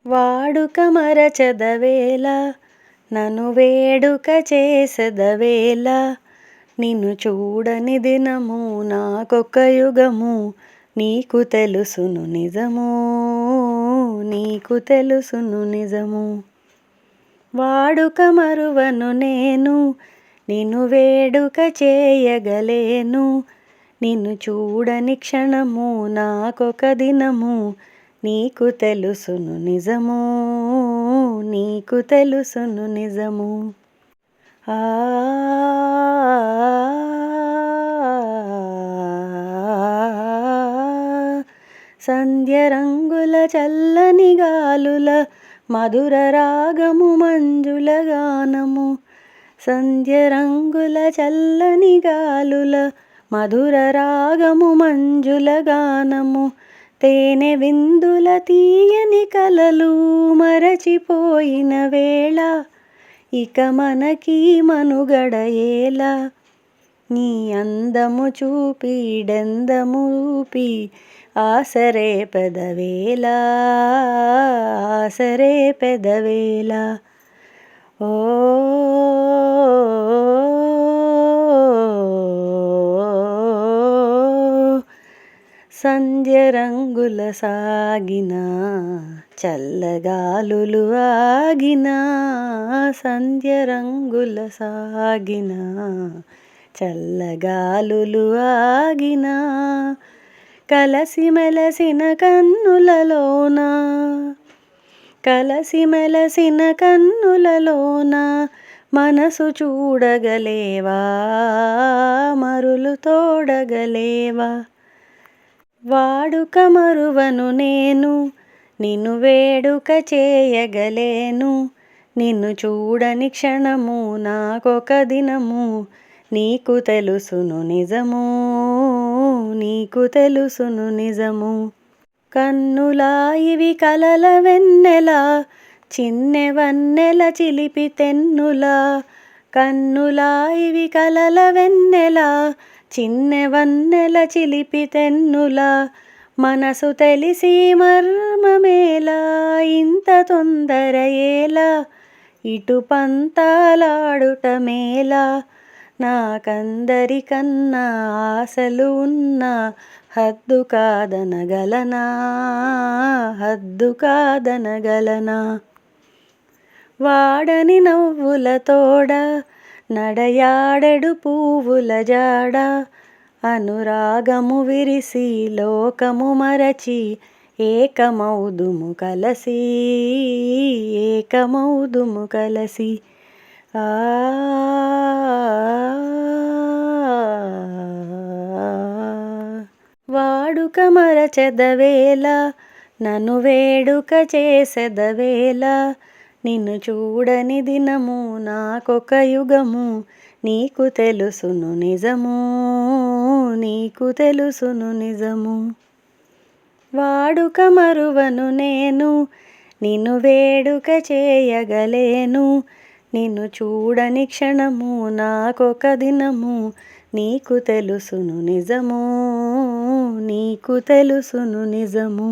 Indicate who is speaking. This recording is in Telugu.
Speaker 1: వాడుక మరచెదవేళ నన్ను వేడుక చేసెదవేళ నిన్ను చూడని దినము నాకొక యుగము నీకు తెలుసును నిజము నీకు తెలుసును నిజము. వాడుక మరువను నేను నిన్ను వేడుక చేయగలేను నిన్ను చూడని క్షణము నాకొక దినము నీకు తెలుసును నిజము నీకు తెలుసును నిజము. ఆ సంధ్య రంగుల చల్లని గాలుల మధుర రాగము మంజుల గానము సంధ్య రంగుల చల్లని గాలుల మధుర రాగము మంజుల గానము తేనె విందుల తీయని కలలు మరచిపోయిన వేళ ఇక మనకి మనుగడయేలా నీ అందము చూపి డెందము ఊపి ఆసరే పెదవేళ ఆసరే పెదవేళ. ఓ సంధ్య రంగుల సాగిన చల్లగాలులు ఆగిన సంధ్య రంగుల సాగిన చల్లగాలులు ఆగిన కలసి మెలసిన కన్నులలోన కలసి మెలసిన కన్నులలోన మనసు చూడగలేవా మరులు తోడగలేవా. వాడుక మరువను నేను నిన్ను వేడుక చేయగలేను నిన్ను చూడని క్షణము నాకొక దినము నీకు తెలుసును నిజము నీకు తెలుసును నిజము. కన్నులా ఇవి కలల వెన్నెల చిన్నెవన్నెల చిలిపి తెన్నులా కన్నులా ఇవి కలల వెన్నెల చిన్నెవన్నెల చిలిపి తెన్నులా మనసు తెలిసి మర్మమేలా ఇంత తొందర ఏలా ఇటు పంతాలాడుట మేలా నాకందరికన్నా ఆశలు ఉన్నా హద్దు కాదనగలనా హద్దు కాదనగలనా. వాడని నవ్వుల తోడ నడయాడెడు పువ్వుల జాడ అనురాగము విరిసి లోకము మరచి ఏకమౌదుము కలసి ఏకమౌదుము కలసి. ఆ వాడుక మరచెదవేళ నన్ను వేడుక చేసెదవేళ నిన్ను చూడని దినము నాకొక యుగము నీకు తెలుసును నిజము నీకు తెలుసును నిజము. వాడుక మరువను నేను నిన్ను వేడుక చేయగలేను నిన్ను చూడని క్షణము నాకొక దినము నీకు తెలుసును నిజము నీకు తెలుసును నిజము.